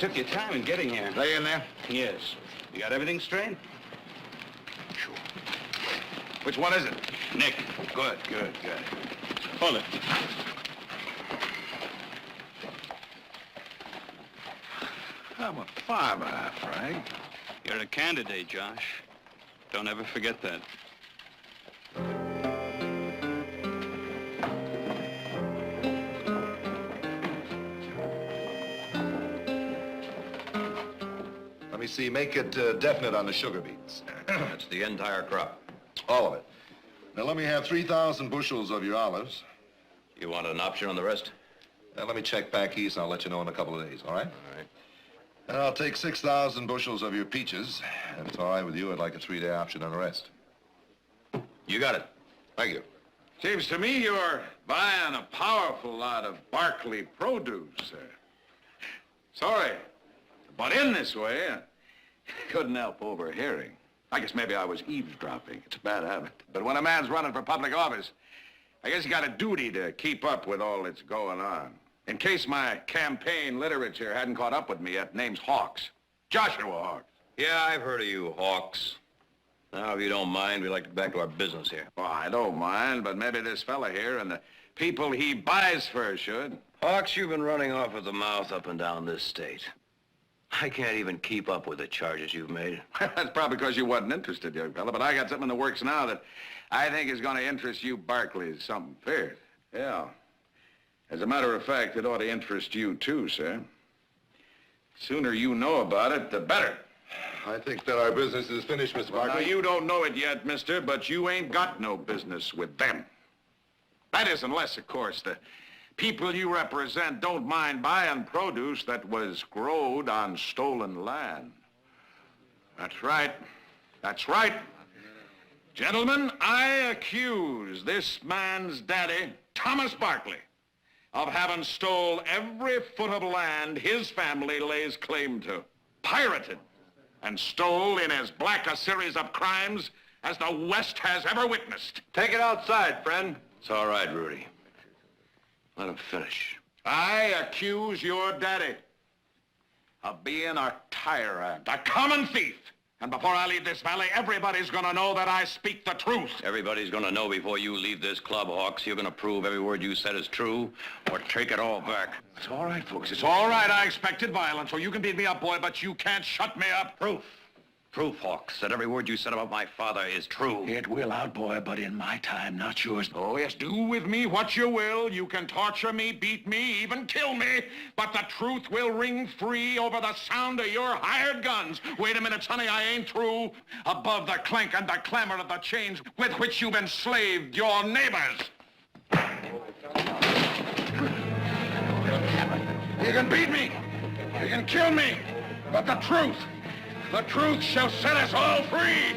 took your time in getting here. They in there? Yes. You got everything straight? Sure. Which one is it? Nick. Good. Hold it. I'm a farmer, Frank. You're a candidate, Josh. Don't ever forget that. Let me see, make it definite on the sugar beets. That's the entire crop. All of it. Now let me have 3,000 bushels of your olives. You want an option on the rest? Now let me check back east and I'll let you know in a couple of days, all right? All right. And I'll take 6,000 bushels of your peaches. And if it's all right with you, I'd like a 3-day option on the rest. You got it. Thank you. Seems to me you're buying a powerful lot of Barkley produce, sir. Sorry, but in this way, I couldn't help overhearing. I guess maybe I was eavesdropping. It's a bad habit. But when a man's running for public office, I guess you got a duty to keep up with all that's going on. In case my campaign literature hadn't caught up with me yet, name's Hawks. Joshua Hawks. Yeah, I've heard of you, Hawks. Now, if you don't mind, we'd like to get back to our business here. Well, I don't mind, but maybe this fella here and the people he buys for should. Hawks, you've been running off at the mouth up and down this state. I can't even keep up with the charges you've made. That's probably because you wasn't interested, young fella, but I got something in the works now that I think is going to interest you Barkleys something fierce. Yeah. As a matter of fact, it ought to interest you too, sir. Sooner you know about it, the better. I think that our business is finished, Mr. Well, now, Barkley. you don't know it yet, mister, but you ain't got no business with them. That is, unless, of course, the people you represent don't mind buying produce that was growed on stolen land. That's right. That's right. Gentlemen, I accuse this man's daddy, Thomas Barkley, of having stole every foot of land his family lays claim to, pirated, and stole in as black a series of crimes as the West has ever witnessed. Take it outside, friend. It's all right, Rudy. Let him finish. I accuse your daddy of being a tyrant, a common thief. And before I leave this valley, everybody's gonna know that I speak the truth. Everybody's gonna know before you leave this club, Hawks. You're gonna prove every word you said is true, or take it all back. It's all right, folks. It's all right. I expected violence, so you can beat me up, boy, but you can't shut me up. Proof. Proof, Hawks, that every word you said about my father is true. It will out, boy, but in my time, not yours. Oh, yes, do with me what you will. You can torture me, beat me, even kill me, but the truth will ring free over the sound of your hired guns. Wait a minute, sonny, I ain't through. Above the clank and the clamor of the chains with which you've enslaved your neighbors. You can beat me, you can kill me, but the truth shall set us all free.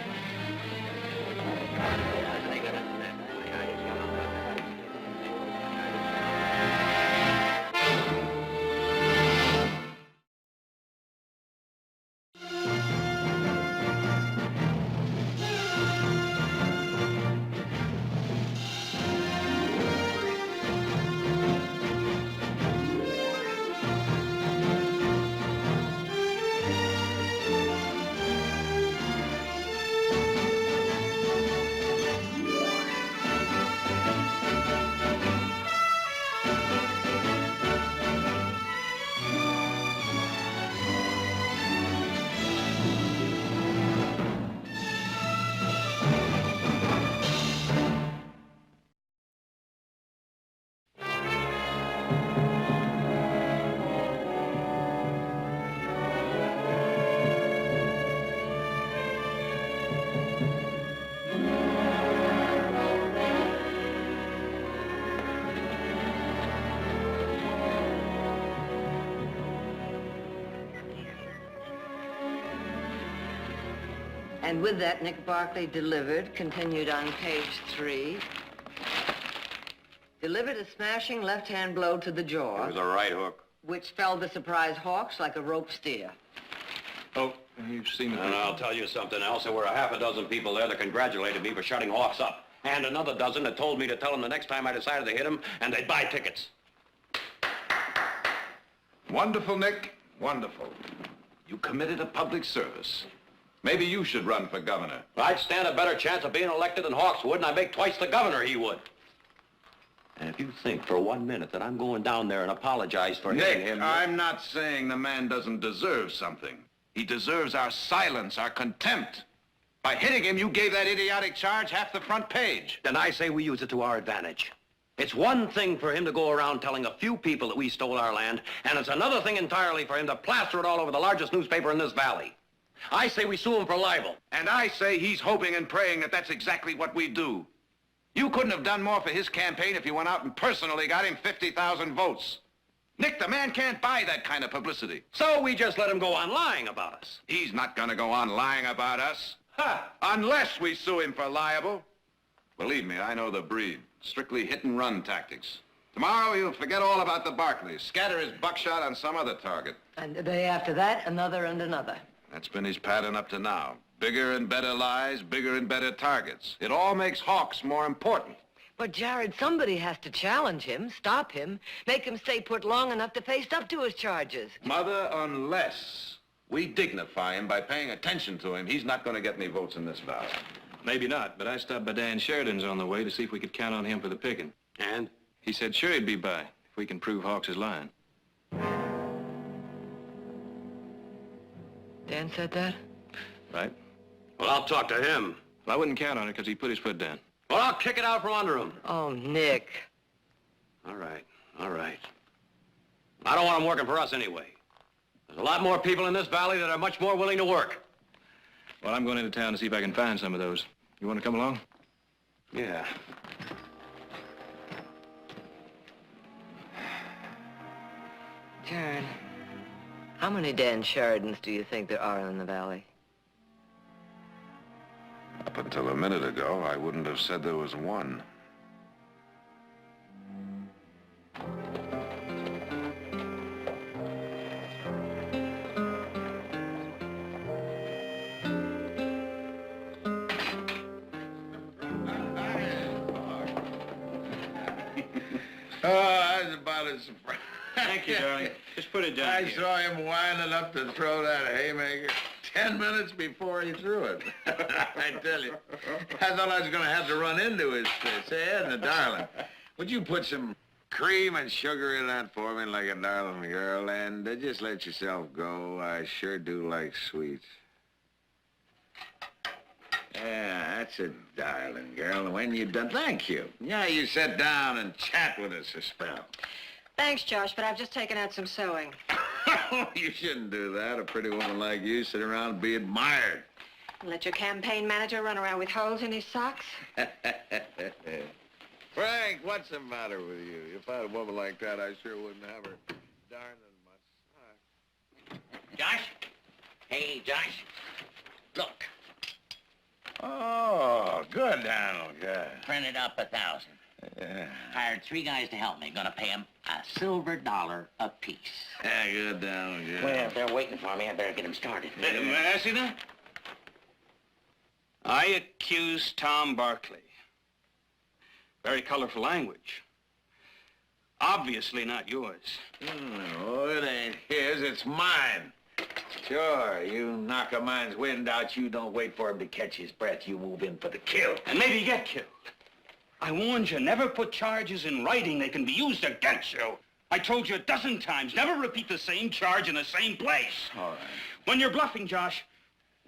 And with that, Nick Barkley delivered, continued on page 3. Delivered a smashing left-hand blow to the jaw. It was a right hook. Which felled the surprised Hawks like a rope steer. Oh, you've seen it. And I'll tell you something else. There were a half a dozen people there that congratulated me for shutting Hawks up. And another dozen that told me to tell him the next time I decided to hit him, and they'd buy tickets. Wonderful, Nick. Wonderful. You committed a public service. Maybe you should run for governor. I'd stand a better chance of being elected than Hawks would, and I'd make twice the governor he would. And if you think for 1 minute that I'm going down there and apologize for hitting Nick, him... I'm not saying the man doesn't deserve something. He deserves our silence, our contempt. By hitting him, you gave that idiotic charge half the front page. Then I say we use it to our advantage. It's one thing for him to go around telling a few people that we stole our land, and it's another thing entirely for him to plaster it all over the largest newspaper in this valley. I say we sue him for libel. And I say he's hoping and praying that that's exactly what we do. You couldn't have done more for his campaign if you went out and personally got him 50,000 votes. Nick, the man can't buy that kind of publicity. So we just let him go on lying about us. He's not gonna go on lying about us. Ha! Unless we sue him for libel. Believe me, I know the breed. Strictly hit-and-run tactics. Tomorrow he'll forget all about the Barclays, scatter his buckshot on some other target. And the day after that, another and another. That's been his pattern up to now. Bigger and better lies, bigger and better targets. It all makes Hawks more important. But, Jared, somebody has to challenge him, stop him, make him stay put long enough to face up to his charges. Mother, unless we dignify him by paying attention to him, he's not going to get any votes in this valley. Maybe not, but I stopped by Dan Sheridan's on the way to see if we could count on him for the picking. And? He said sure he'd be by, if we can prove Hawks is lying. Dan said that? Right? Well, I'll talk to him. Well, I wouldn't count on it because he put his foot down. Well, I'll kick it out from under him. Oh, Nick. All right, all right. I don't want him working for us anyway. There's a lot more people in this valley that are much more willing to work. Well, I'm going into town to see if I can find some of those. You want to come along? Yeah. Jared, how many Dan Sheridans do you think there are in the valley? Up until a minute ago, I wouldn't have said there was one. Oh, I was about as surprised. Thank you, darling. Just put it down I here. saw him winding up to throw that haymaker 10 minutes before he threw it. I tell you, I thought I was going to have to run into his fist. Say, Edna, darling, would you put some cream and sugar in that for me like a darling girl? And just let yourself go. I sure do like sweets. Yeah, that's a darling girl. When you're done, thank you. Yeah, you sit down and chat with us a spell. Thanks, Josh, but I've just taken out some sewing. You shouldn't do that. A pretty woman like you sit around and be admired. Let your campaign manager run around with holes in his socks? Frank, what's the matter with you? If I had a woman like that, I sure wouldn't have her darning much. Josh? Hey, Josh. Look, Oh, good, Donald, good. printed up 1,000. Yeah. Hired 3 guys to help me. Gonna pay them a silver dollar apiece. Yeah, good, Donald, good. Well, if they're waiting for me, I better get them started. May I ask you that? I accuse Tom Barkley. Very colorful language. Obviously not yours. Oh, it ain't his, it's mine. Sure, you knock a man's wind out, you don't wait for him to catch his breath. You move in for the kill. And maybe you get killed. I warned you, never put charges in writing. They can be used against you. I told you a dozen times, never repeat the same charge in the same place. All right. When you're bluffing, Josh,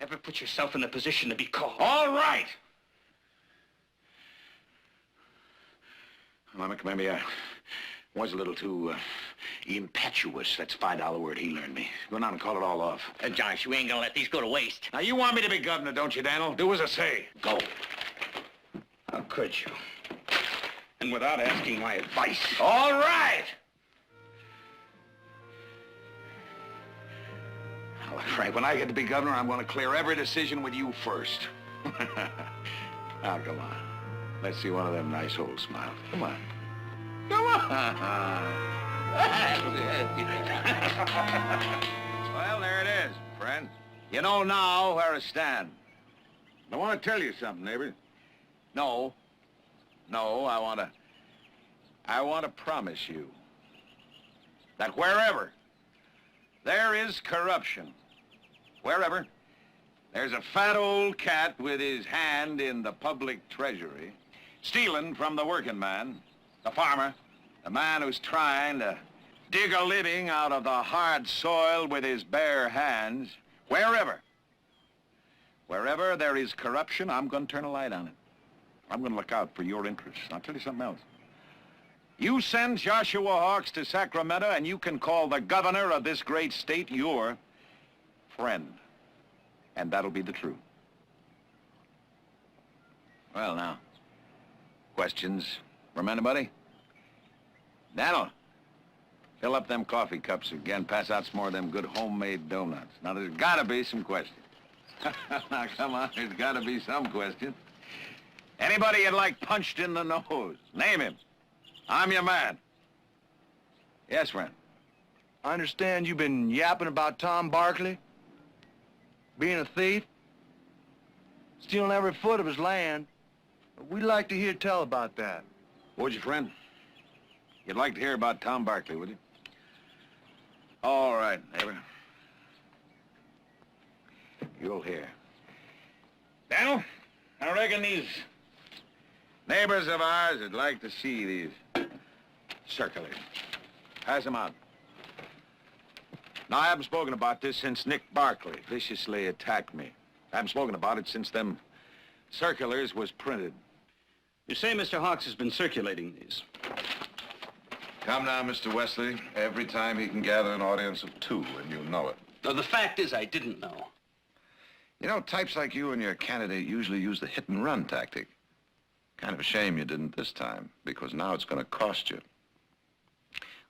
never put yourself in the position to be called. All right! Well, maybe I was a little too impetuous. That's a $5 word he learned me. Go down and call it all off. Josh, you ain't gonna let these go to waste. Now, you want me to be governor, don't you, Daniel? Do as I say. Go. How could you? And without asking my advice. All right! Now, Frank, when I get to be governor, I'm going to clear every decision with you first. Now, come on. Let's see one of them nice old smiles. Come on. Come on! Well, there it is, friends. You know now where I stand. I want to tell you something, neighbor. No, I want to promise you that wherever there is corruption. Wherever there's a fat old cat with his hand in the public treasury, stealing from the working man, the farmer, the man who's trying to dig a living out of the hard soil with his bare hands, wherever there is corruption, I'm going to turn a light on it. I'm going to look out for your interests. I'll tell you something else. You send Joshua Hawks to Sacramento, and you can call the governor of this great state your friend. And that'll be the truth. Well, now, questions from anybody? Daniel, fill up them coffee cups again. Pass out some more of them good homemade donuts. Now, there's got to be some questions. Now, come on, there's got to be some questions. Anybody you'd like punched in the nose? Name him. I'm your man. Yes, friend. I understand you've been yapping about Tom Barkley being a thief, stealing every foot of his land. We'd like to hear tell about that. Would you, friend? You'd like to hear about Tom Barkley, would you? All right, neighbor. You'll hear. Daniel, I reckon these neighbors of ours would like to see these circulars. Pass them out. Now, I haven't spoken about this since Nick Barkley viciously attacked me. I haven't spoken about it since them circulars was printed. You say Mr. Hawks has been circulating these. Come now, Mr. Wesley. Every time he can gather an audience of 2, and you know it. No, the fact is I didn't know. You know, types like you and your candidate usually use the hit-and-run tactic. Kind of a shame you didn't this time, because now it's going to cost you.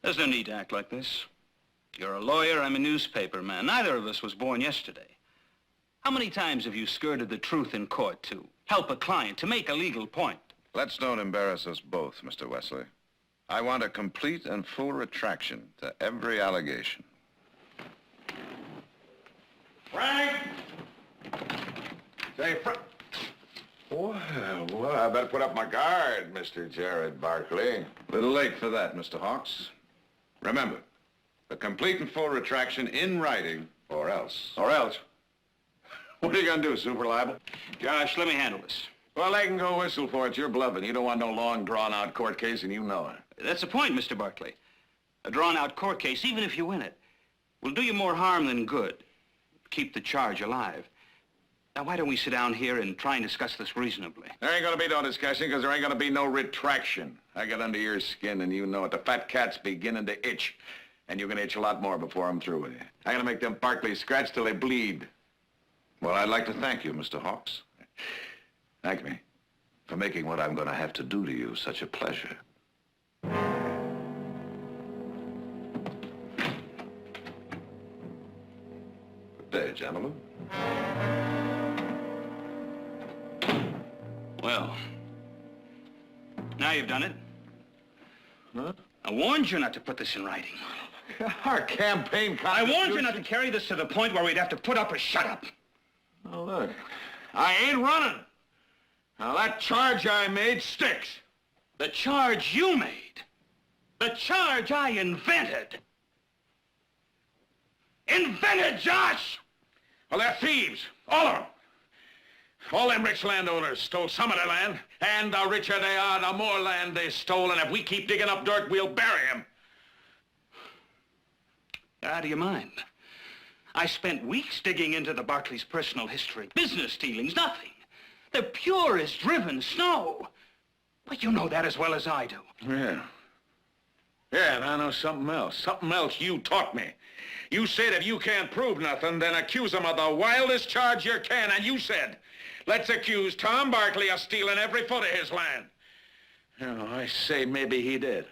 There's no need to act like this. You're a lawyer, I'm a newspaper man. Neither of us was born yesterday. How many times have you skirted the truth in court to help a client, to make a legal point? Let's don't embarrass us both, Mr. Wesley. I want a complete and full retraction to every allegation. Frank! Say, Frank. Well, I better put up my guard, Mr. Jared Barkley. Little late for that, Mr. Hawks. Remember, a complete and full retraction in writing, or else. Or else? What are you gonna do, super libel? Josh, let me handle this. Well, they can go whistle for it. You're bluffing. You don't want no long, drawn-out court case, and you know it. That's the point, Mr. Barkley. A drawn-out court case, even if you win it, will do you more harm than good. Keep the charge alive. Now, why don't we sit down here and try and discuss this reasonably? There ain't gonna be no discussion, because there ain't gonna be no retraction. I got under your skin, and you know it. The fat cat's beginning to itch, and you're gonna itch a lot more before I'm through with you. I'm gonna make them Barkleys scratch till they bleed. Well, I'd like to thank you, Mr. Hawks, Thank me. for making what I'm going to have to do to you such a pleasure. Good day, gentlemen. Well, now you've done it. Huh? I warned you not to put this in writing. Our campaign I warned you contribution- not to carry this to the point where we'd have to put up or shut up. Oh, look. I ain't running. Now, that charge I made sticks. The charge you made. The charge I invented. Invented, Josh! Well, they're thieves. All of them. All them rich landowners stole some of their land, and the richer they are, the more land they stole, and if we keep digging up dirt, we'll bury them. Out of your mind. I spent weeks digging into the Barkleys' personal history. Business dealings, nothing. The purest driven snow. But you know that as well as I do. Yeah. Yeah, and I know something else. Something else you taught me. You said if you can't prove nothing, then accuse them of the wildest charge you can. And you said, let's accuse Tom Barkley of stealing every foot of his land. You know, I say maybe he did.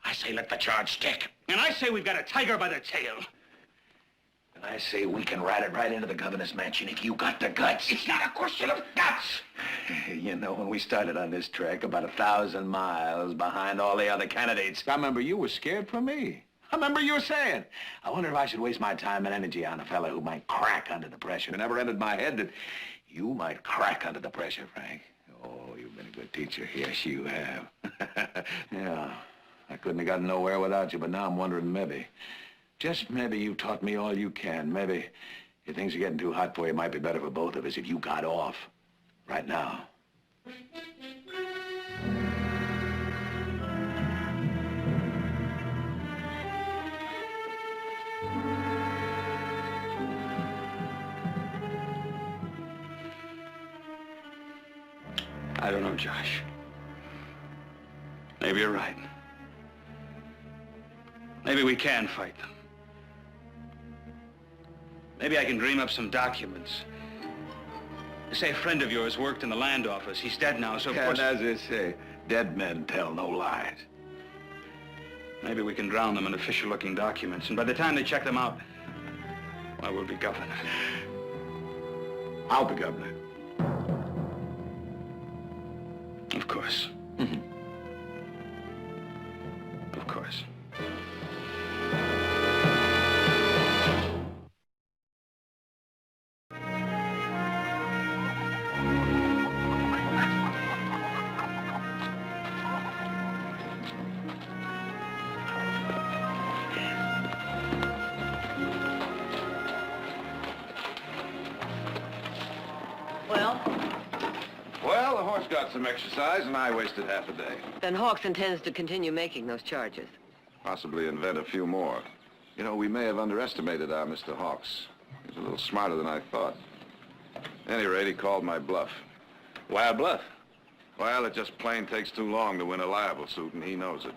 I say let the charge stick. And I say we've got a tiger by the tail. And I say we can ride it right into the governor's mansion if you got the guts. It's not a question of guts. You know, when we started on this trek, about 1,000 miles behind all the other candidates, I remember you were scared for me. I remember you were saying, I wonder if I should waste my time and energy on a fella who might crack under the pressure. It never entered my head that you might crack under the pressure, Frank. Oh, you've been a good teacher. Yes, you have. Yeah, I couldn't have gotten nowhere without you, but now I'm wondering maybe Just maybe you taught me all you can. Maybe if things are getting too hot for you, it might be better for both of us if you got off right now. I don't know, Josh. Maybe you're right. Maybe we can fight them. Maybe I can dream up some documents. Say a friend of yours worked in the land office. He's dead now, so of course... And as they say, dead men tell no lies. Maybe we can drown them in official-looking documents, and by the time they check them out, well, we'll be governor. I'll be governor. Of course. Of course. Well, the horse got some exercise, and I wasted half a day. Then Hawks intends to continue making those charges. Possibly invent a few more. You know, we may have underestimated our Mr. Hawks. He's a little smarter than I thought. At any rate, he called my bluff. Why a bluff? Well, it just plain takes too long to win a libel suit, and he knows it.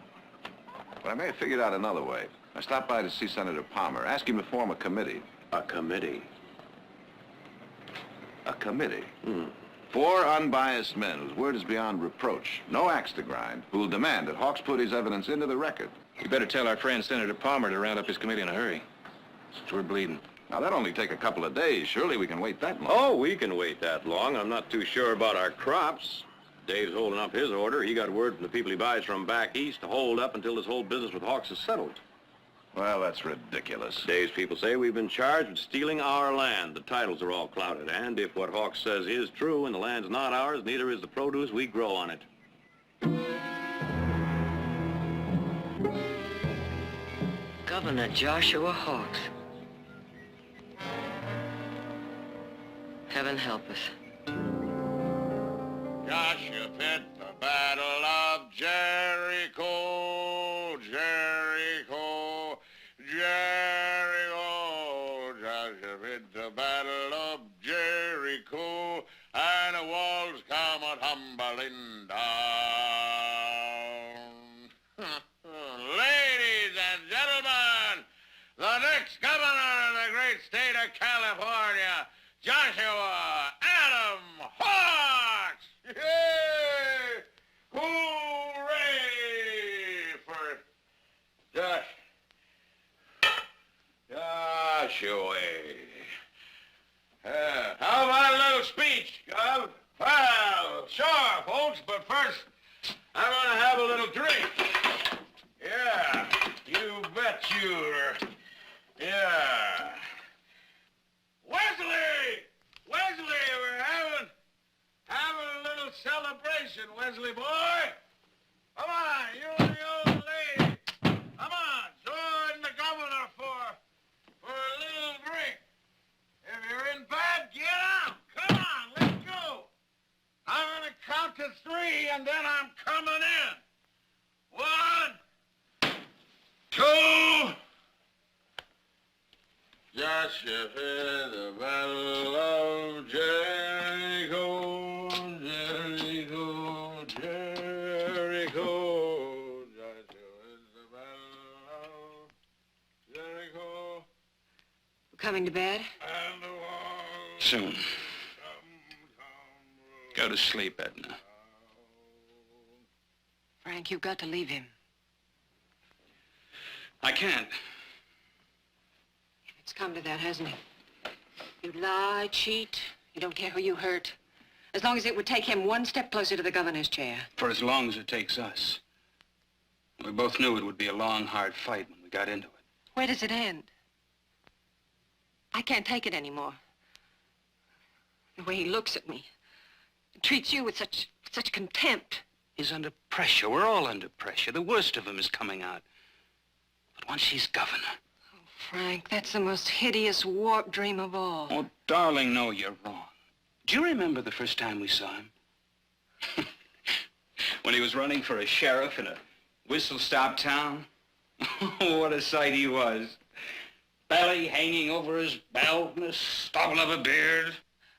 But I may have figured out another way. I stopped by to see Senator Palmer, ask him to form a committee. A committee? A committee? 4 unbiased men whose word is beyond reproach, no axe to grind, who will demand that Hawks put his evidence into the record. You better tell our friend Senator Palmer to round up his committee in a hurry, since we're bleeding. Now, that'll only take a couple of days. Surely we can wait that long. Oh, we can wait that long. I'm not too sure about our crops. Dave's holding up his order. He got word from the people he buys from back east to hold up until this whole business with Hawks is settled. Well, that's ridiculous. Dave's people say we've been charged with stealing our land. The titles are all clouded, and if what Hawks says is true and the land's not ours, neither is the produce we grow on it. Governor Joshua Hawks. Heaven help us. Joshua fit the battle of Jericho, Jericho, Jericho. Joshua fit the battle of Jericho, and the walls come a-tumbling down. Ladies and gentlemen, the next governor of the great state of California, Joshua Adam Hawks! Yay! Hooray for Joshua. How about a little speech, Gov? Well, sure, folks, but first, I'm gonna have a little drink. Yeah, you bet you're... Yeah. Wesley! Wesley, we're having a little celebration, Wesley boy. Come on, you and the old lady. Come on, join the governor for a little drink. If you're in bed, get out. Come on, let's go. I'm gonna count to 3, and then I'm coming in. 1, 2... Joshua fit the battle of Jericho, Jericho, Jericho. Joshua fit the battle of Jericho. We're coming to bed? And the walls Soon. Go to sleep, Edna. Frank, you've got to leave him. I can't. It's come to that, hasn't it? You lie, cheat, you don't care who you hurt. As long as it would take him one step closer to the governor's chair. For as long as it takes us. We both knew it would be a long, hard fight when we got into it. Where does it end? I can't take it anymore. The way he looks at me. Treats you with such contempt. He's under pressure. We're all under pressure. The worst of him is coming out. But once he's governor... Frank, that's the most hideous warped dream of all. Oh, darling, no, you're wrong. Do you remember the first time we saw him? When he was running for a sheriff in a whistle-stop town? What a sight he was. Belly hanging over his belt and a stubble of a beard.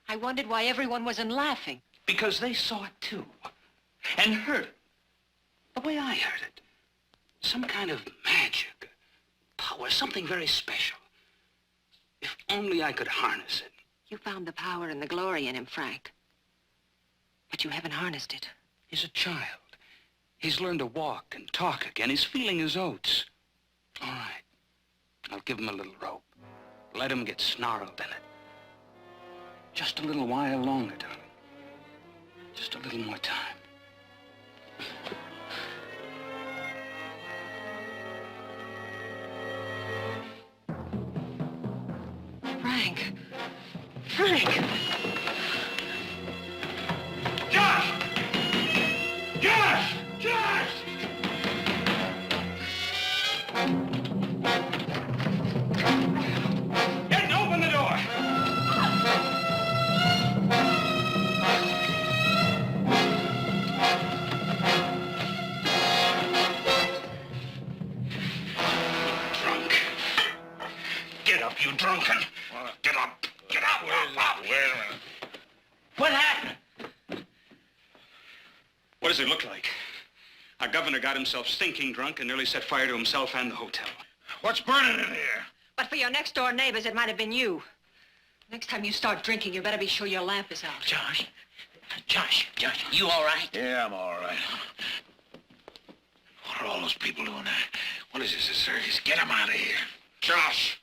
I wondered why everyone wasn't laughing. Because they saw it too. And heard it. The way I heard it. Some kind of magic, power, something very special. If only I could harness it. You found the power and the glory in him, Frank. But you haven't harnessed it. He's a child. He's learned to walk and talk again. He's feeling his oats. All right. I'll give him a little rope. Let him get snarled in it. Just a little while longer, darling. Just a little more time. Frank! Frank! Josh! Josh! Josh! Get open the door! Drunk. Get up, you drunken. Get up. Get up. Up. Wait a minute. What happened? What does it look like? Our governor got himself stinking drunk and nearly set fire to himself and the hotel. What's burning in here? But for your next-door neighbors, it might have been you. Next time you start drinking, you better be sure your lamp is out. Josh, you all right? Yeah, I'm all right. What are all those people doing there? What is this, a circus? Get them out of here. Josh!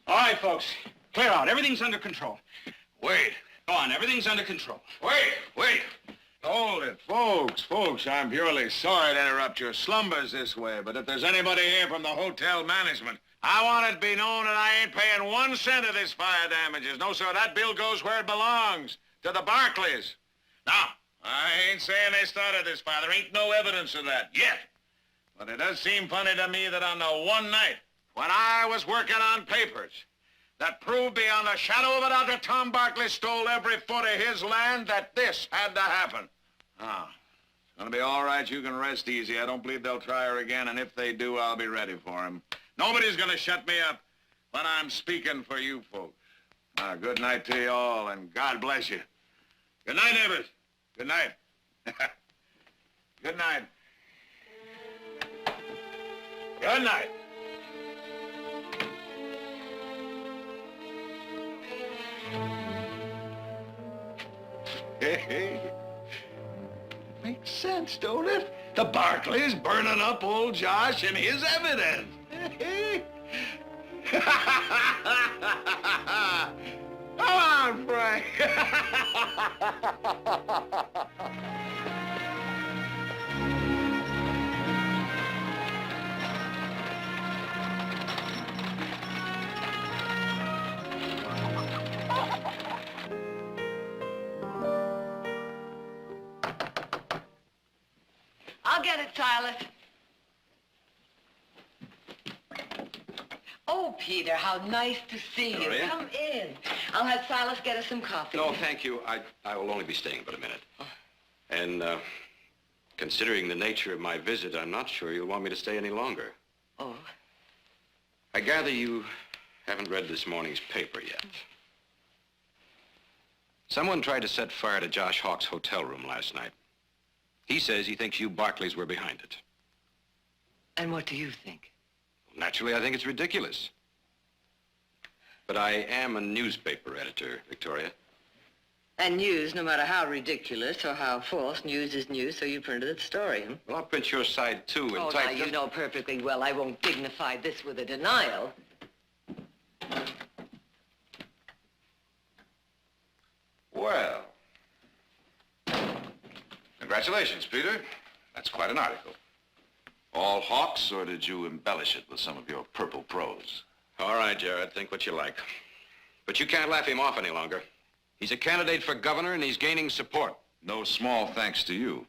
All right, folks. Clear out. Everything's under control. Wait. Go on. Everything's under control. Wait. Hold it, folks, I'm purely sorry to interrupt your slumbers this way, but if there's anybody here from the hotel management, I want it to be known that I ain't paying 1 cent of this fire damages. No, sir, that bill goes where it belongs, to the Barclays. Now, I ain't saying they started this fire. There ain't no evidence of that yet. But it does seem funny to me that on the one night when I was working on papers that proved beyond a shadow of a doubt that Tom Barkley stole every foot of his land, that this had to happen. Ah, it's gonna be all right. You can rest easy. I don't believe they'll try her again, and if they do, I'll be ready for them. Nobody's gonna shut me up when I'm speaking for you folks. Good night to you all, and God bless you. Good night, neighbors. Good night. Good night. Good night. Hey. Makes sense, don't it? The Barclays burning up old Josh and his evidence. Come on, Frank. I'll get it, Silas. Oh, Peter, how nice to see you. Gloria? Come in. I'll have Silas get us some coffee. No, thank you. I will only be staying but a minute. And, considering the nature of my visit, I'm not sure you'll want me to stay any longer. Oh? I gather you haven't read this morning's paper yet. Someone tried to set fire to Josh Hawk's hotel room last night. He says he thinks you Barclays were behind it. And what do you think? Naturally, I think it's ridiculous. But I am a newspaper editor, Victoria. And news, no matter how ridiculous or how false, news is news, so you printed the story, huh? Well, I'll print your side, too, in Oh, type. now, you know perfectly well I won't dignify this with a denial. Well, congratulations, Peter. That's quite an article. All Hawks, or did you embellish it with some of your purple prose? All right, Jared, think what you like. But you can't laugh him off any longer. He's a candidate for governor, and he's gaining support. No small thanks to you.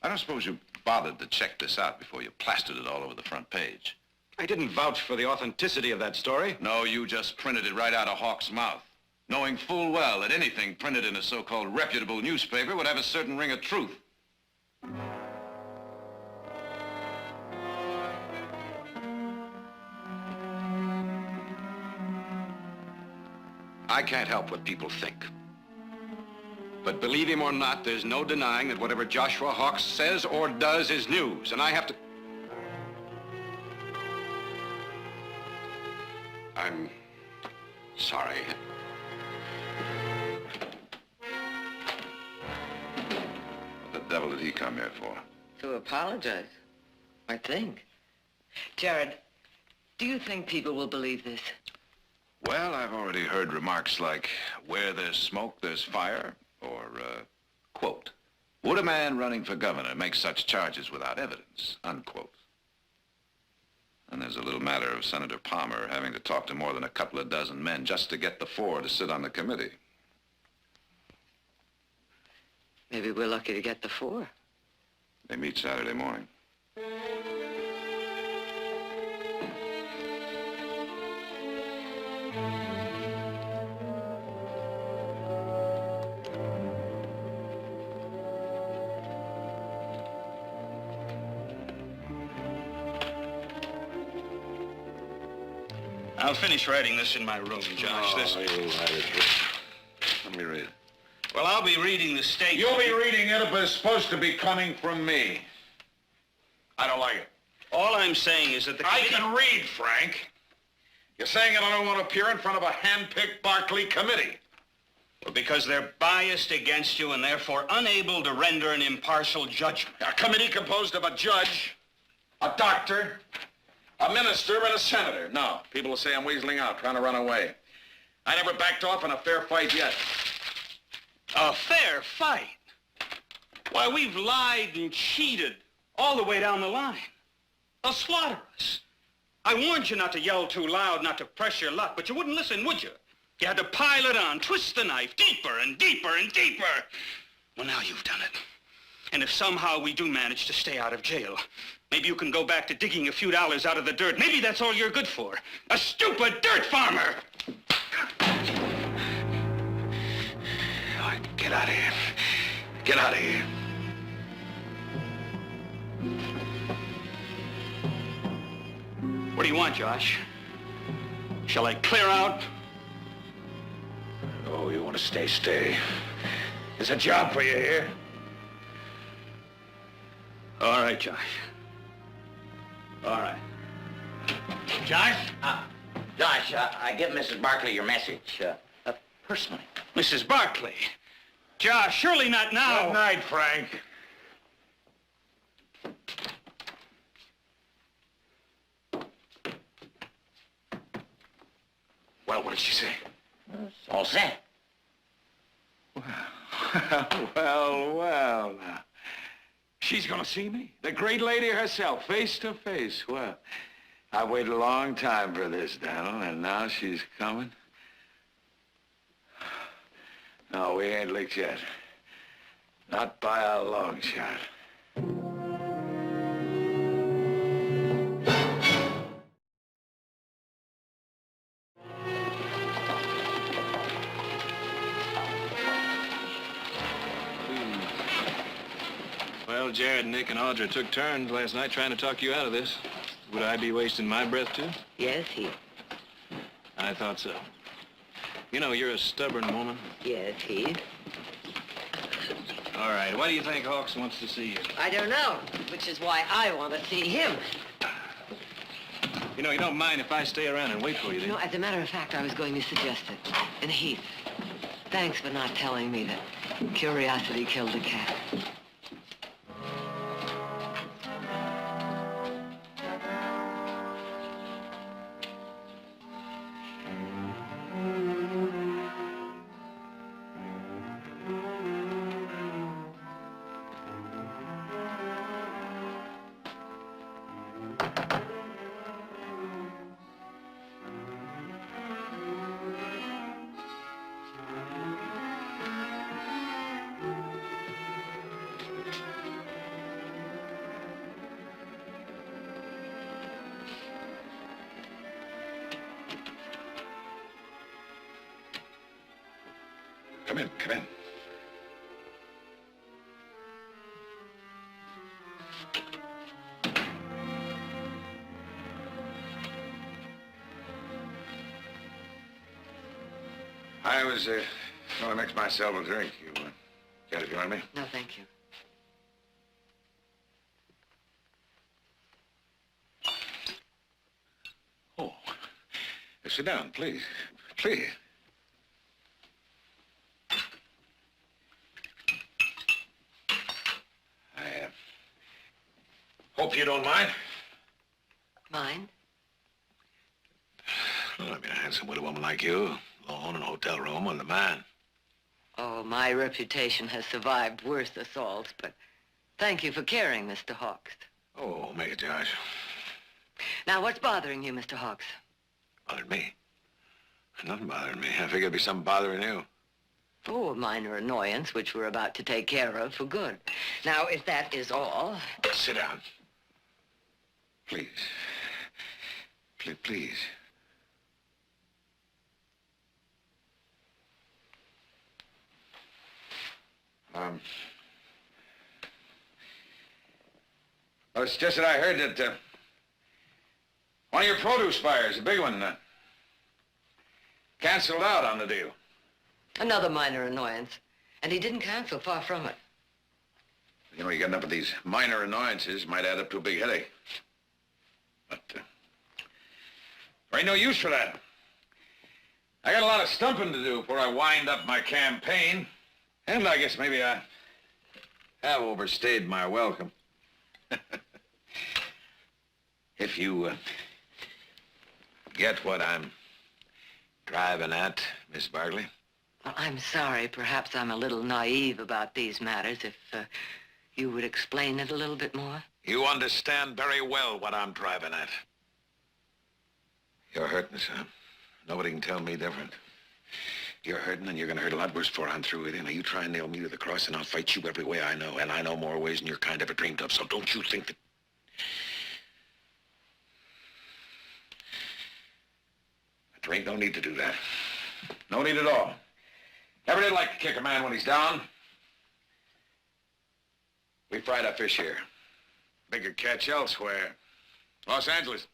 I don't suppose you bothered to check this out before you plastered it all over the front page. I didn't vouch for the authenticity of that story. No, you just printed it right out of Hawk's mouth, knowing full well that anything printed in a so-called reputable newspaper would have a certain ring of truth. I can't help what people think. But believe him or not, there's no denying that whatever Joshua Hawks says or does is news, and I have to... I'm sorry. What the devil did he come here for? To apologize, I think. Jared, do you think people will believe this? Well, I've already heard remarks like, where there's smoke, there's fire, or, quote, would a man running for governor make such charges without evidence, unquote. And there's a little matter of Senator Palmer having to talk to more than a couple of dozen men just to get the 4 to sit on the committee. Maybe we're lucky to get the 4. They meet Saturday morning. I'll finish writing this in my room, Josh. Let me read it. Well, I'll be reading the statement. You'll be reading it, but it's supposed to be coming from me. I don't like it. All I'm saying is that the I committee... can read, Frank. You're saying that I don't want to appear in front of a hand-picked Barclay committee. Well, because they're biased against you and therefore unable to render an impartial judgment. A committee composed of a judge, a doctor, a minister, and a senator. No, people will say I'm weaseling out, trying to run away. I never backed off in a fair fight yet. A fair fight? Why, we've lied and cheated all the way down the line. They'll slaughter us. I warned you not to yell too loud, not to press your luck, but you wouldn't listen, would you? You had to pile it on, twist the knife deeper and deeper and deeper. Well, now you've done it. And if somehow we do manage to stay out of jail, maybe you can go back to digging a few dollars out of the dirt. Maybe that's all you're good for. A stupid dirt farmer! All right, get out of here. Get out of here. What do you want, Josh? Shall I clear out? Oh, you want to stay, stay. There's a job for you here. All right, Josh. All right. Josh? Josh, I give Mrs. Barkley your message, personally. Mrs. Barkley. Josh, surely not now. Good night, Frank. Well, what did she say? It's all set. Well, now. She's gonna see me? The great lady herself, face to face. Well, I've waited a long time for this, Donald, and now she's coming. No, we ain't licked yet. Not by a long shot. Well, Jared, Nick, and Audra took turns last night trying to talk you out of this. Would I be wasting my breath, too? Yes, he. I thought so. You know, you're a stubborn woman. Yes, he. All right, why do you think Hawks wants to see you? I don't know, which is why I want to see him. You know, you don't mind if I stay around and wait for you, do you? No, as a matter of fact, I was going to suggest it. And Heath, thanks for not telling me that curiosity killed the cat. in, come in. I was, going to mix myself a drink. You, care to join me? No, thank you. Oh, sit down, please. Please. I hope you don't mind. Mind? Well, I mean, a handsome widow woman like you, alone in a hotel room with a man. Oh, my reputation has survived worse assaults, but thank you for caring, Mr. Hawks. Oh, make it, Josh. Now, what's bothering you, Mr. Hawks? Bothered me. Nothing bothered me. I figured it'd be something bothering you. Oh, a minor annoyance, which we're about to take care of for good. Now, if that is all... Sit down. Please. Please. Well, it's just that I heard that, one of your produce buyers, a big one, canceled out on the deal. Another minor annoyance. And he didn't cancel, far from it. You know, you get enough of these minor annoyances, might add up to a big headache. But, there ain't no use for that. I got a lot of stumping to do before I wind up my campaign. And I guess maybe I have overstayed my welcome. If you get what I'm driving at, Miss Barkley. Well, I'm sorry. Perhaps I'm a little naive about these matters. If you would explain it a little bit more. You understand very well what I'm driving at. You're hurting, son. Nobody can tell me different. You're hurting, and you're going to hurt a lot worse before I'm through with it. Now, you try and nail me to the cross, and I'll fight you every way I know. And I know more ways than your kind ever dreamed of, so don't you think that... But there ain't no need to do that. No need at all. Never did like to kick a man when he's down. We fried our fish here. Bigger catch elsewhere. Los Angeles.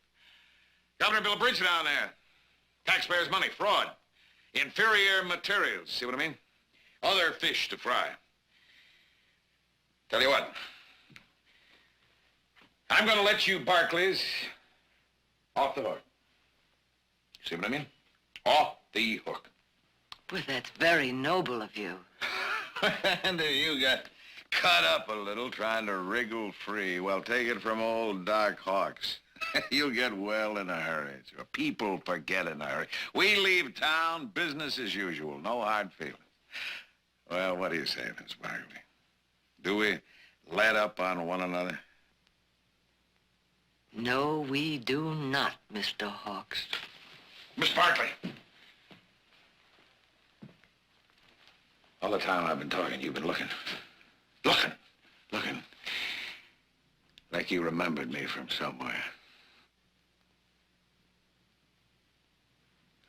Governor built a bridge down there. Taxpayers' money, fraud. Inferior materials, see what I mean? Other fish to fry. Tell you what. I'm gonna let you Barclays off the hook. See what I mean? Off the hook. Well, that's very noble of you. And you got cut up a little trying to wriggle free. Well, take it from old Doc Hawks. You'll get well in a hurry. People forget in a hurry. We leave town, business as usual. No hard feelings. Well, what do you say, Miss Barkley? Do we let up on one another? No, we do not, Mr. Hawks. Miss Barkley. All the time I've been talking, you've been looking. Looking. Like you remembered me from somewhere.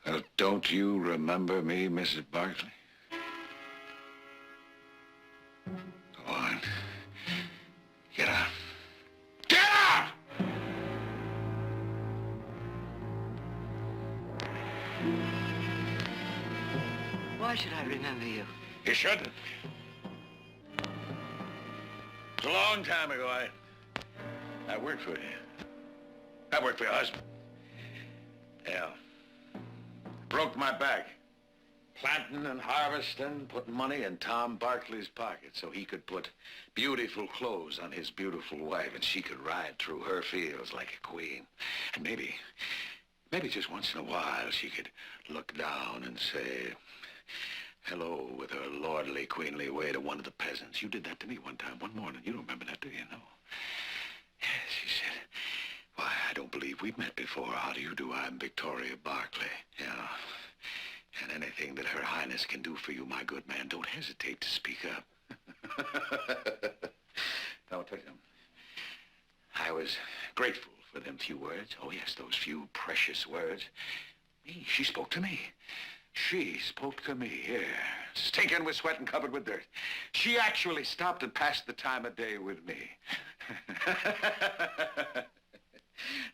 Well, don't you remember me, Mrs. Barkley? Go on. Get out. Get out! Why should I remember you? You shouldn't. It's a long time ago. I worked for you. I worked for your husband. Yeah. Broke my back. Planting and harvesting, putting money in Tom Barkley's pocket so he could put beautiful clothes on his beautiful wife and she could ride through her fields like a queen. And maybe just once in a while she could look down and say hello with her lordly, queenly way to one of the peasants. You did that to me one time, one morning. You don't remember that, do you? No. Yes, she said, why, I don't believe we've met before. How do you do? I'm Victoria Barkley. Yeah. And anything that Her Highness can do for you, my good man, don't hesitate to speak up. Now, I'll tell you something. I was grateful for them few words. Oh, yes, those few precious words. Me, she spoke to me. She spoke to me, yeah. Stinking with sweat and covered with dirt. She actually stopped and passed the time of day with me.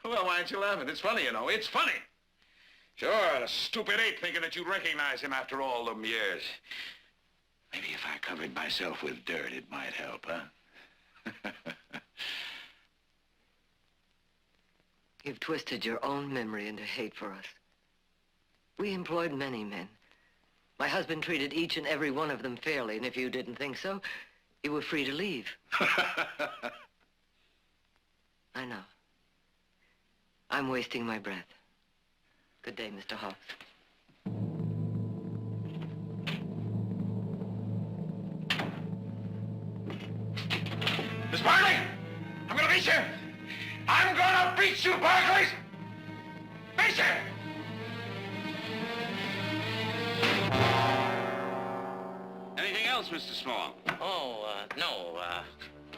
Well, why aren't you laughing? It's funny, you know. It's funny. Sure, a stupid ape thinking that you'd recognize him after all them years. Maybe if I covered myself with dirt, it might help, huh? You've twisted your own memory into hate for us. We employed many men. My husband treated each and every one of them fairly, and if you didn't think so, you were free to leave. I know. I'm wasting my breath. Good day, Mr. Hawks. Miss Barkley! I'm gonna beat you! I'm gonna beat you, Barkley! Beat you! Anything else, Mr. Small? No,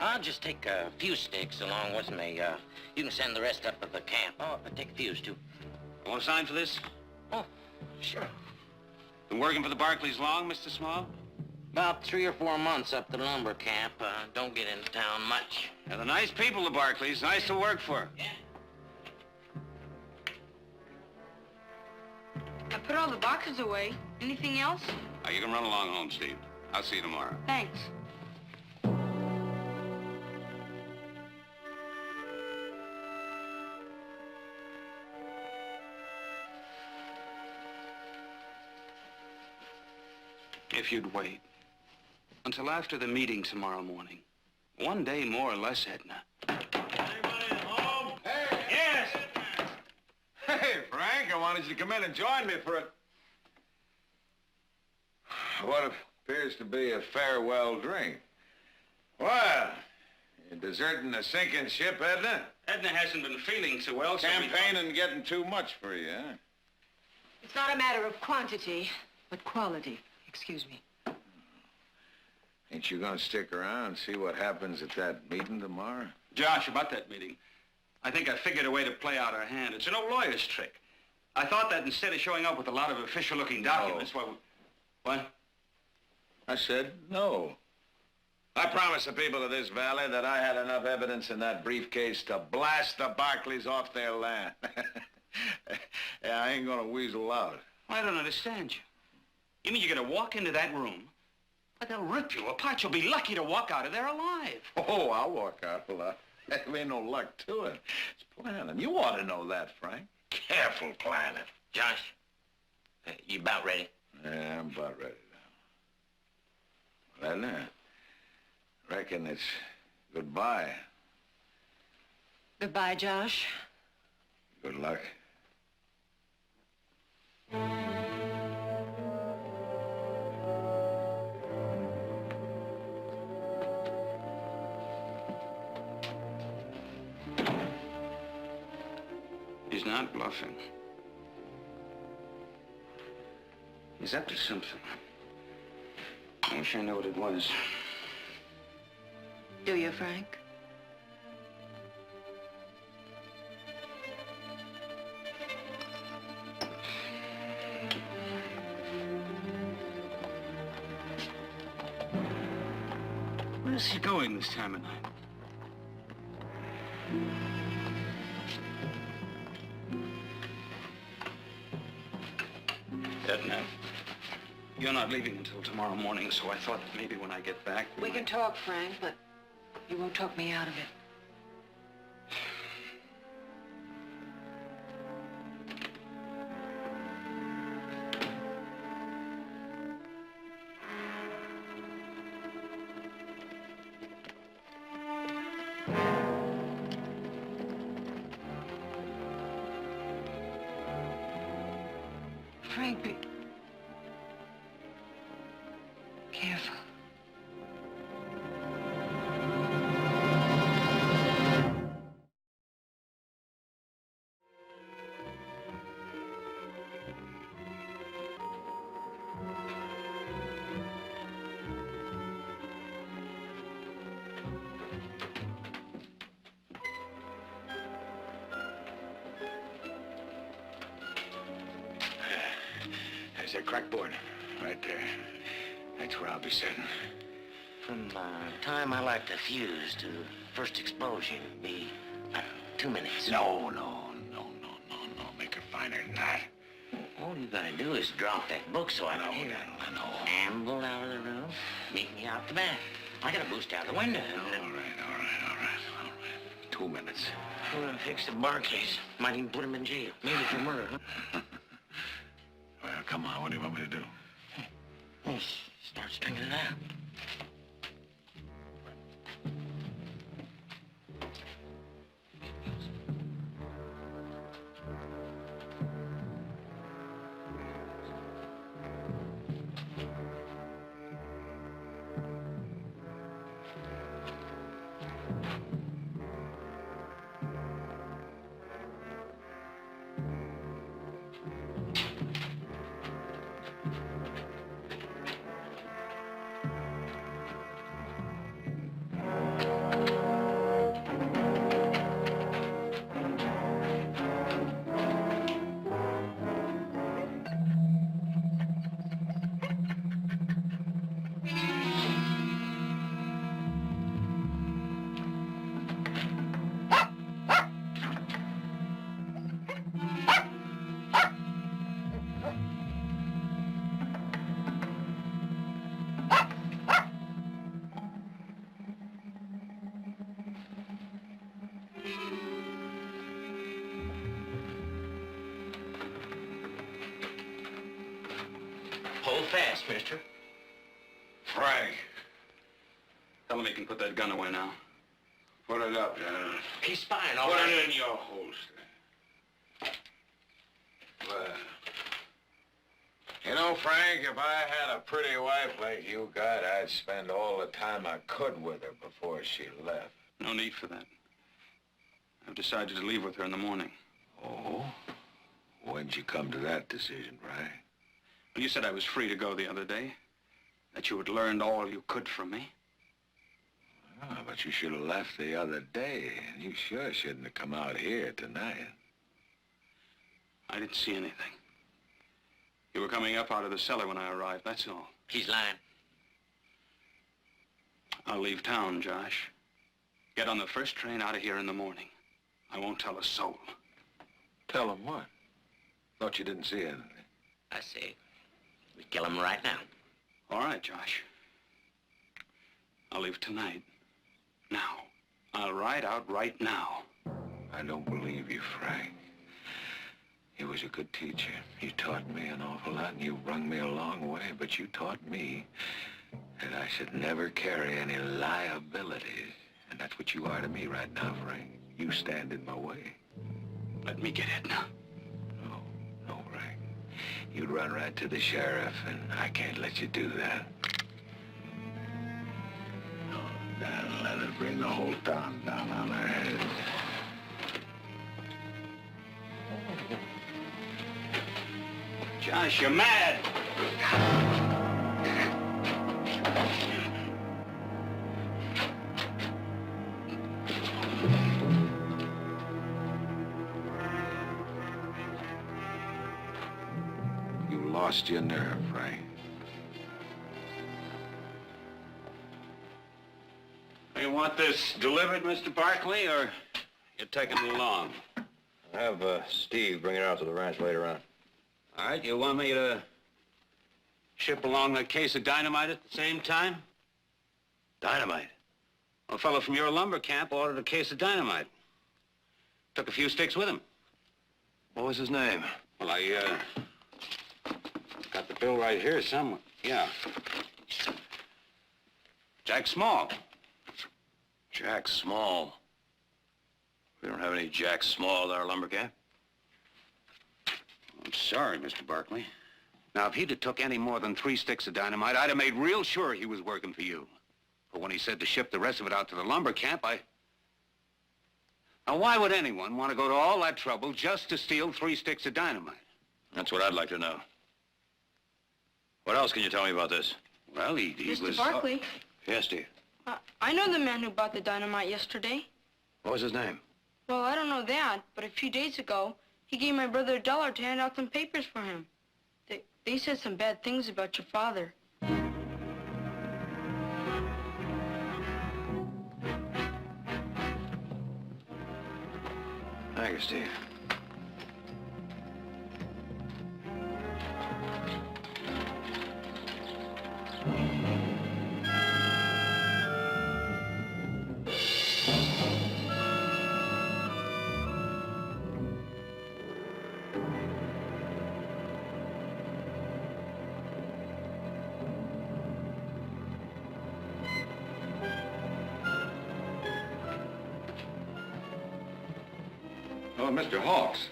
I'll just take a few sticks along with me. You can send the rest up to the camp. Oh, but take a fuse, too. You want to sign for this? Oh, sure. Been working for the Barclays long, Mr. Small? About 3 or 4 months up to the lumber camp. Don't get into town much. They're the nice people, the Barclays. Nice to work for. Yeah. I put all the boxes away. Anything else? You can run along home, Steve. I'll see you tomorrow. Thanks. If you'd wait until after the meeting tomorrow morning. One day more or less, Edna. Anybody home? Hey! Yes! Hey, Frank, I wanted you to come in and join me for what appears to be a farewell drink. Well, you deserting the sinking ship, Edna? Edna hasn't been feeling so well, so Campaigning getting too much for you, huh? It's not a matter of quantity, but quality. Excuse me. Ain't you gonna stick around and see what happens at that meeting tomorrow? Josh, about that meeting. I think I figured a way to play out our hand. It's an old lawyer's trick. I thought that instead of showing up with a lot of official-looking documents, What? I said no. I promised the people of this valley that I had enough evidence in that briefcase to blast the Barclays off their land. Yeah, I ain't gonna weasel out. I don't understand you. You mean you're gonna walk into that room, but they'll rip you apart. You'll be lucky to walk out of there alive. Oh, I'll walk out alive. There ain't no luck to it. It's planning. You ought to know that, Frank. Careful planning. Josh, you about ready? Yeah, I'm about ready now. Well, now, reckon it's goodbye. Goodbye, Josh. Good luck. He's not bluffing. He's up to something. I wish I knew what it was. Do you, Frank? Where's he going this time of night? Edna, you're not leaving until tomorrow morning, so I thought that maybe when I get back... We can talk, Frank, but you won't talk me out of it. Frank, be careful. that crackboard. Right there. That's where I'll be sitting. From the time I light the fuse to first explosion would be 2 minutes. No. Make her finer than that. All you gotta do is drop that book so I can hear it. I know. Amble out of the room, meet me out the back. I gotta boost out the window. All right. 2 minutes. We're gonna fix the Barclays. Might even put him in jail. Maybe for murder, huh? Well, come on. What do you want me to do? Well, start stringing it out. Hold fast, mister. Frank, Tell him he can put that gun away now. put it up, General. He's spying, all Put right. it in your holster. Well, you know, Frank, if I had a pretty wife like you got, I'd spend all the time I could with her before she left. No need for that. I've decided to leave with her in the morning. Oh? When'd you come to that decision, Frank? Well, you said I was free to go the other day. That you had learned all you could from me. Oh, but you should have left the other day, and you sure shouldn't have come out here tonight. I didn't see anything. You were coming up out of the cellar when I arrived, that's all. He's lying. I'll leave town, Josh. Get on the first train out of here in the morning. I won't tell a soul. Tell him what? Thought you didn't see anything. I say, we kill him right now. All right, Josh. I'll leave tonight. Now. I'll ride out right now. I don't believe you, Frank. You was a good teacher. You taught me an awful lot, and you brung me a long way, but you taught me that I should never carry any liabilities. And that's what you are to me right now, Frank. You stand in my way. Let me get it now. No, Frank. You'd run right to the sheriff, and I can't let you do that. No, Dan, let it bring the whole town down on our heads. Josh, you're mad. You lost your nerve, Frank. You want this delivered, Mr. Barkley, or you're taking it along? I'll have Steve bring it out to the ranch later on. All right, you want me to ship along a case of dynamite at the same time? Dynamite? A fellow from your lumber camp ordered a case of dynamite. Took a few sticks with him. What was his name? Well, I got the bill right here somewhere. Yeah. Jack Small. Jack Small. We don't have any Jack Small at our lumber camp. I'm sorry, Mr. Barkley. Now, if he'd have took any more than 3 sticks of dynamite, I'd have made real sure he was working for you. But when he said to ship the rest of it out to the lumber camp, Now, why would anyone want to go to all that trouble just to steal 3 sticks of dynamite? That's what I'd like to know. What else can you tell me about this? Well, he Mr. was... Barkley, Yes, Steve. I know the man who bought the dynamite yesterday. What was his name? Well, I don't know that, but a few days ago, he gave my brother $1 to hand out some papers for him. They said some bad things about your father. Thank you, Steve. Oh, Mr. Hawks.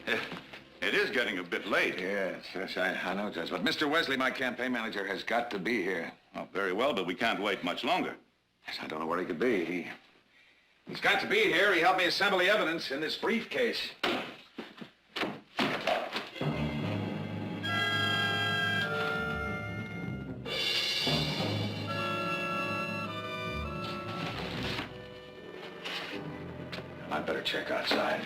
It is getting a bit late. Yes, I know, Judge. But Mr. Wesley, my campaign manager, has got to be here. Oh, very well, but we can't wait much longer. Yes, I don't know where he could be. He's got to be here. He helped me assemble the evidence in this briefcase. I'd better check outside.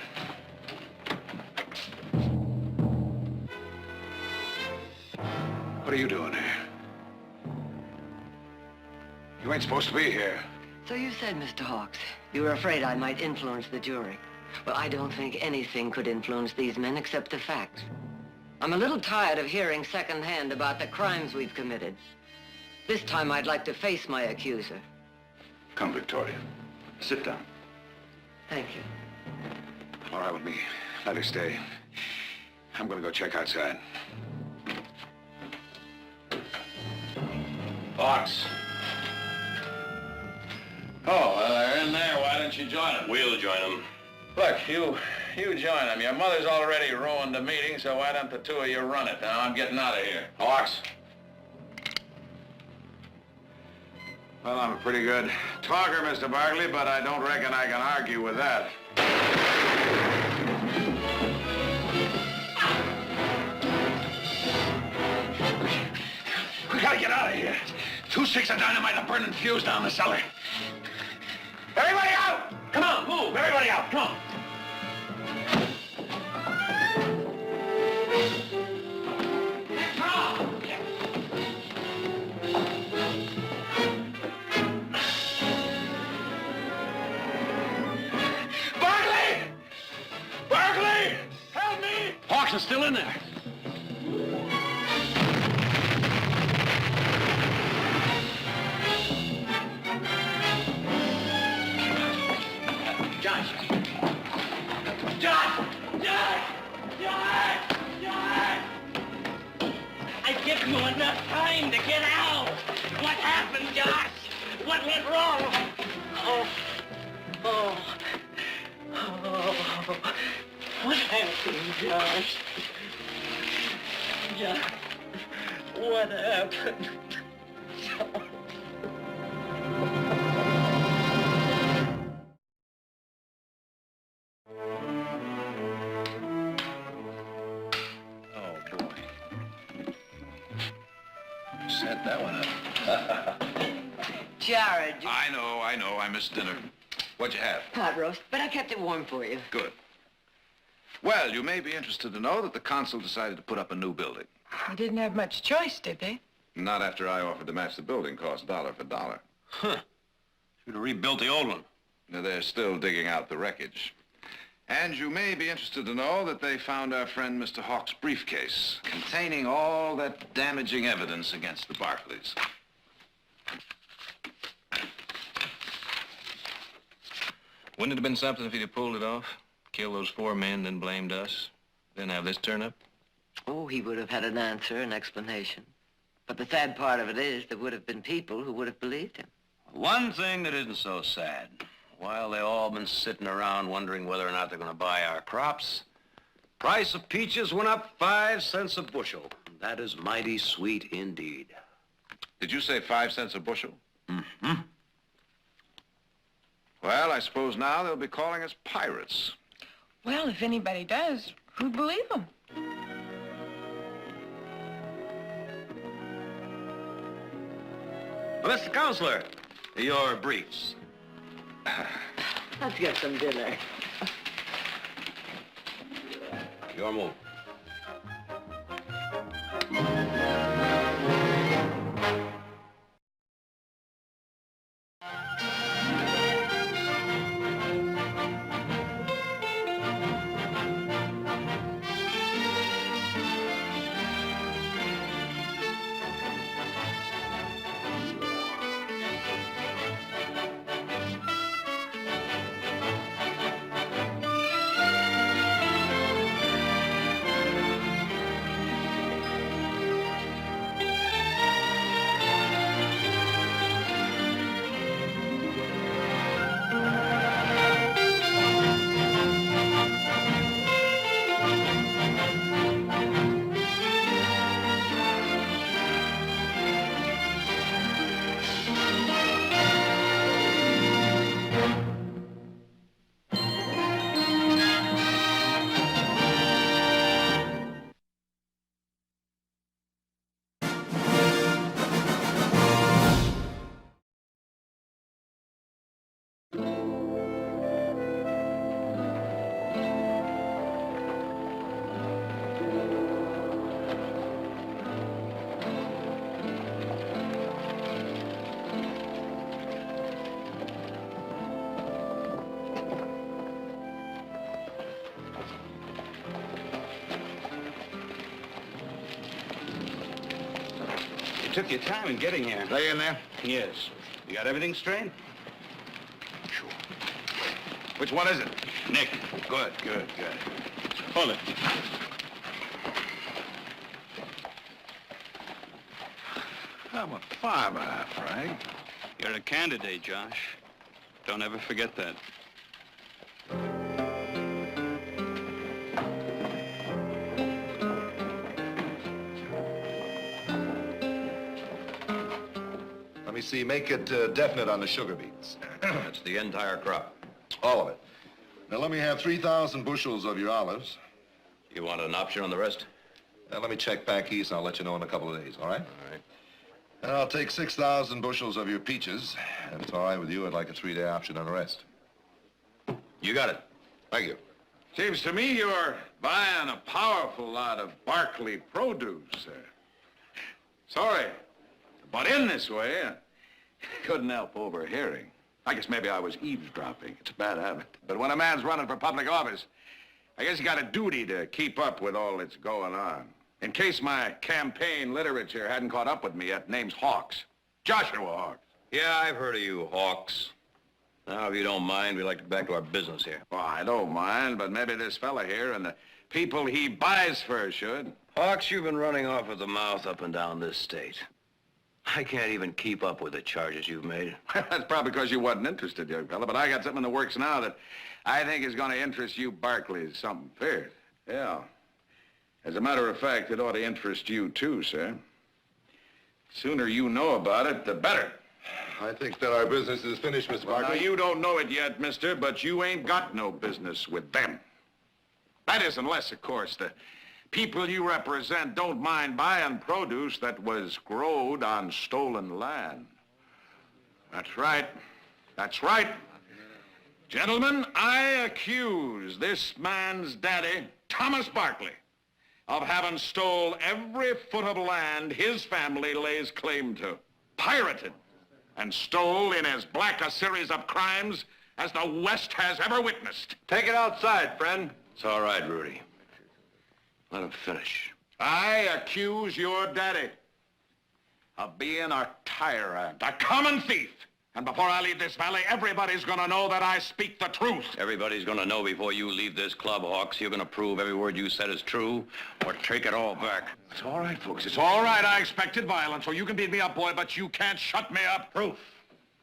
What are you doing here? You ain't supposed to be here. So you said, Mr. Hawks, you were afraid I might influence the jury. Well, I don't think anything could influence these men except the facts. I'm a little tired of hearing secondhand about the crimes we've committed. This time I'd like to face my accuser. Come, Victoria. Sit down. Thank you. All right with me. Let her stay. I'm gonna go check outside. Hawks. Oh, well, they're in there. Why don't you join them? We'll join them. Look, you join them. Your mother's already ruined the meeting, so why don't the two of you run it? Now, I'm getting out of here. Hawks. Well, I'm a pretty good talker, Mr. Barkley, but I don't reckon I can argue with that. We gotta get out of here. 2 sticks of dynamite and a burning fuse down the cellar. Everybody out! Come on, move! Everybody out, come on! Come on! Barkley! Barkley! Help me! Hawks is still in there. Josh! Josh! Josh! Josh! Josh! I give you enough time to get out. What happened, Josh? What went wrong? Oh. What happened, Josh? Josh, what happened? Oh, boy. Set that one up. Jared, you... I know. I missed dinner. What'd you have? pot roast, but I kept it warm for you. Good. Well, you may be interested to know that the consul decided to put up a new building. They didn't have much choice, did they? Not after I offered to match the building cost dollar for dollar. Huh. Should have rebuilt the old one. Now, they're still digging out the wreckage. And you may be interested to know that they found our friend Mr. Hawks' briefcase containing all that damaging evidence against the Barkleys. Wouldn't it have been something if he'd have pulled it off? Killed those 4 men, then blamed us? Then have this turn up? Oh, he would have had an answer, an explanation. But the sad part of it is there would have been people who would have believed him. One thing that isn't so sad. While they all been sitting around wondering whether or not they're going to buy our crops, price of peaches went up 5 cents a bushel. That is mighty sweet indeed. Did you say 5 cents a bushel? Mm-hmm. Well, I suppose now they'll be calling us pirates. Well, if anybody does, who'd believe them? Well, Mr. Counselor, your briefs. Let's get some dinner. Your move. You took your time in getting here. Stay in there? Yes. You got everything straight? Sure. Which one is it? Nick. Good. Hold it. I'm a farmer, Frank. You're a candidate, Josh. Don't ever forget that. Let me see, make it definite on the sugar beets. That's the entire crop. All of it. Now let me have 3,000 bushels of your olives. You want an option on the rest? Now let me check back east and I'll let you know in a couple of days, all right? All right. And I'll take 6,000 bushels of your peaches. And if it's all right with you, I'd like a 3-day option on the rest. You got it. Thank you. Seems to me you're buying a powerful lot of Barkley produce, sir. Sorry, but in this way, I couldn't help overhearing. I guess maybe I was eavesdropping. It's a bad habit. But when a man's running for public office, I guess he got a duty to keep up with all that's going on. In case my campaign literature hadn't caught up with me yet, name's Hawks. Joshua Hawks. Yeah, I've heard of you, Hawks. Now, if you don't mind, we'd like to get back to our business here. Well, I don't mind, but maybe this fella here and the people he buys for should. Hawks, you've been running off at the mouth up and down this state. I can't even keep up with the charges you've made. That's probably because you wasn't interested, young fella, but I got something in the works now that I think is going to interest you Barclays something fierce. Yeah. As a matter of fact, it ought to interest you too, sir. Sooner you know about it, the better. I think that our business is finished, Mr. Well, now, Barkley. you don't know it yet, mister, but you ain't got no business with them. That is unless, of course, the people you represent don't mind buying produce that was growed on stolen land. That's right. That's right. Gentlemen, I accuse this man's daddy, Thomas Barkley, of having stole every foot of land his family lays claim to, pirated, and stole in as black a series of crimes as the West has ever witnessed. Take it outside, friend. It's all right, Rudy. Let him finish. I accuse your daddy of being a tyrant, a common thief. And before I leave this valley, everybody's gonna know that I speak the truth. Everybody's gonna know before you leave this club, Hawks. You're gonna prove every word you said is true, or take it all back. It's all right, folks. It's all right. I expected violence, so you can beat me up, boy, but you can't shut me up. Proof.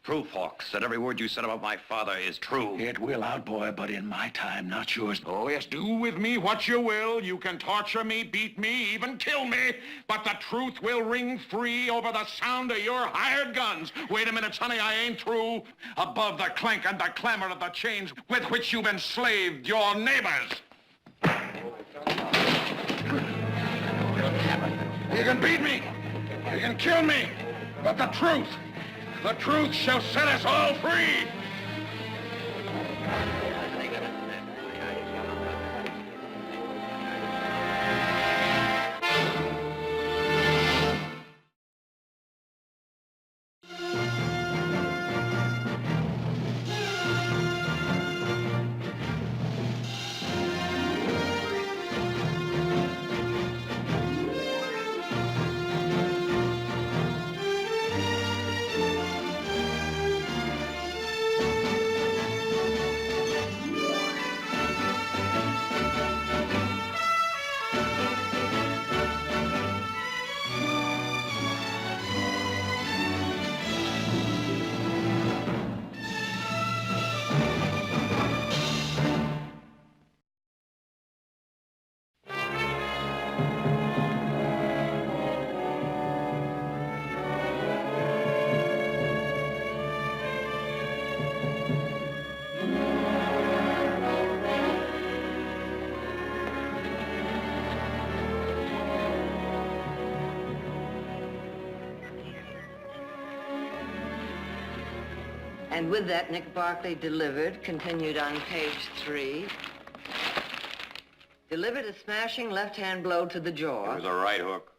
Proof, Hawks, that every word you said about my father is true. It will out, boy, but in my time, not yours. Oh, yes, do with me what you will. You can torture me, beat me, even kill me, but the truth will ring free over the sound of your hired guns. Wait a minute, sonny, I ain't through. Above the clank and the clamor of the chains with which you've enslaved your neighbors. You can beat me, you can kill me, but the truth shall set us all free. And with that, Nick Barkley delivered, continued on page 3. Delivered a smashing left-hand blow to the jaw. It was a right hook.